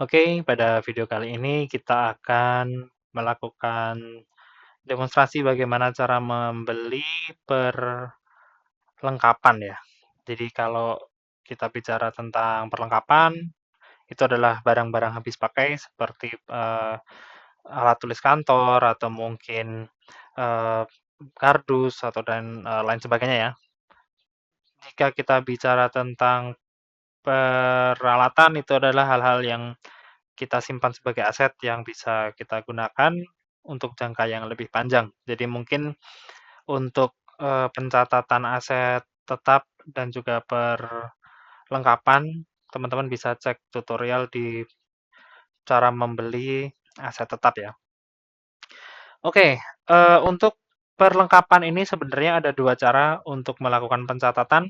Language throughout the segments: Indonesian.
Oke, pada video kali ini kita akan melakukan demonstrasi bagaimana cara membeli perlengkapan ya. Jadi kalau kita bicara tentang perlengkapan, itu adalah barang-barang habis pakai seperti alat tulis kantor atau mungkin eh, kardus atau dan lain sebagainya ya. Jika kita bicara tentang peralatan, itu adalah hal-hal yang kita simpan sebagai aset yang bisa kita gunakan untuk jangka yang lebih panjang. Jadi mungkin untuk pencatatan aset tetap dan juga perlengkapan, teman-teman bisa cek tutorial di cara membeli aset tetap ya. Oke, untuk perlengkapan ini sebenarnya ada dua cara untuk melakukan pencatatan,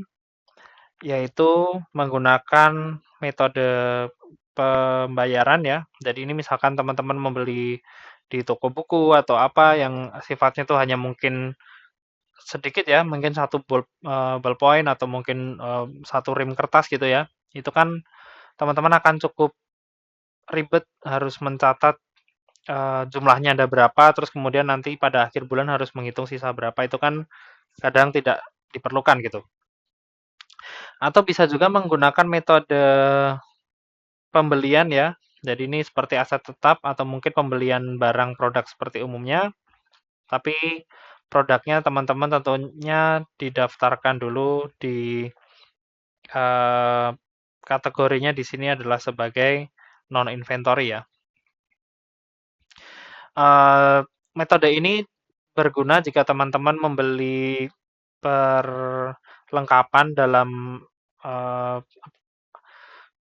yaitu menggunakan metode pembayaran ya. Jadi ini misalkan teman-teman membeli di toko buku atau apa yang sifatnya tuh hanya mungkin sedikit ya, mungkin satu ballpoint atau mungkin satu rim kertas gitu ya. Itu kan teman-teman akan cukup ribet harus mencatat jumlahnya ada berapa, terus kemudian nanti pada akhir bulan harus menghitung sisa berapa. Itu kan kadang tidak diperlukan gitu. Atau bisa juga menggunakan metode pembelian ya. Jadi ini seperti aset tetap atau mungkin pembelian barang produk seperti umumnya, tapi produknya teman-teman tentunya didaftarkan dulu di eh, kategorinya di sini adalah sebagai non inventory ya. Eh, Metode ini berguna jika teman-teman membeli perlengkapan eh,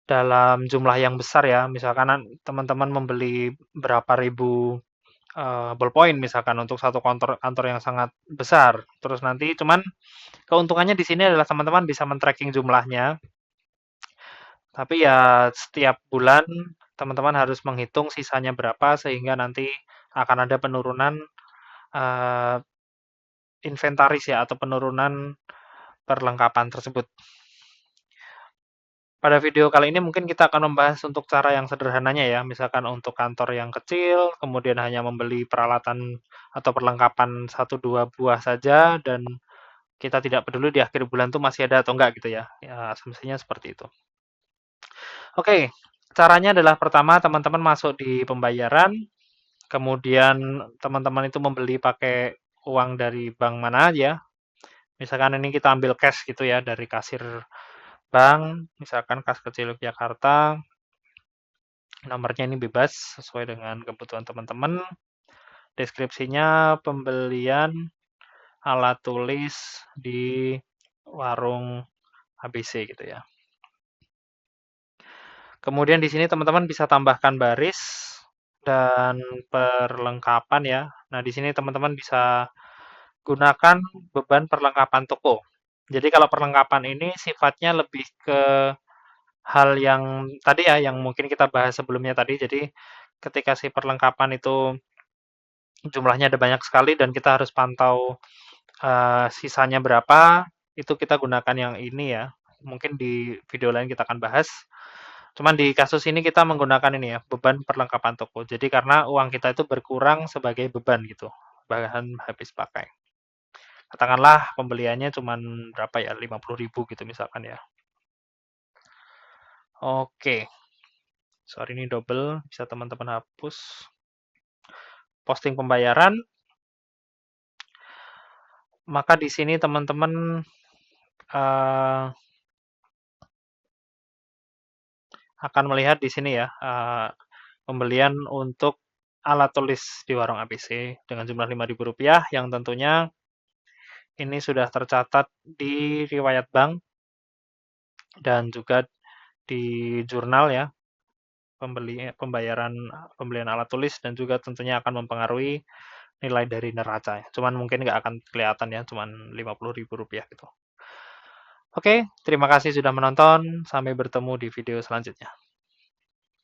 dalam jumlah yang besar ya. Misalkan teman-teman membeli berapa ribu ballpoint misalkan untuk satu kantor kantor yang sangat besar. Terus nanti cuman keuntungannya di sini adalah teman-teman bisa men-tracking jumlahnya. Tapi ya setiap bulan teman-teman harus menghitung sisanya berapa sehingga nanti akan ada penurunan eh, inventaris ya atau penurunan perlengkapan tersebut. Pada video kali ini mungkin kita akan membahas untuk cara yang sederhananya ya, misalkan untuk kantor yang kecil, kemudian hanya membeli peralatan atau perlengkapan satu dua buah saja dan kita tidak peduli di akhir bulan tuh masih ada atau enggak gitu ya. Ya, asumsinya seperti itu. Oke, caranya adalah pertama teman-teman masuk di pembayaran, kemudian teman-teman itu membeli pakai uang dari bank mana aja. Misalkan ini kita ambil cash gitu ya dari kasir bank, misalkan Kas Kecil Yogyakarta, nomornya ini bebas sesuai dengan kebutuhan teman-teman. Deskripsinya pembelian alat tulis di warung ABC gitu ya. Kemudian di sini teman-teman bisa tambahkan baris dan perlengkapan ya. Nah, di sini teman-teman bisa gunakan beban perlengkapan toko. Jadi kalau perlengkapan ini sifatnya lebih ke hal yang tadi ya, yang mungkin kita bahas sebelumnya tadi. Jadi ketika si perlengkapan itu jumlahnya ada banyak sekali dan kita harus pantau sisanya berapa, itu kita gunakan yang ini ya. Mungkin di video lain kita akan bahas. Cuman di kasus ini kita menggunakan ini ya, beban perlengkapan toko. Jadi karena uang kita itu berkurang sebagai beban gitu, bahan habis pakai. Katakanlah pembeliannya cuma berapa ya, 50.000 gitu misalkan ya. Oke, sorry ini double, bisa teman-teman hapus. Posting pembayaran, maka di sini teman-teman uh, akan melihat di sini ya, pembelian untuk alat tulis di warung ABC dengan jumlah Rp5.000 yang tentunya ini sudah tercatat di riwayat bank dan juga di jurnal ya pembelian alat tulis dan juga tentunya akan mempengaruhi nilai dari neraca ya. Cuman mungkin nggak akan kelihatan ya, cuman Rp50.000 gitu. Oke, terima kasih sudah menonton. Sampai bertemu di video selanjutnya.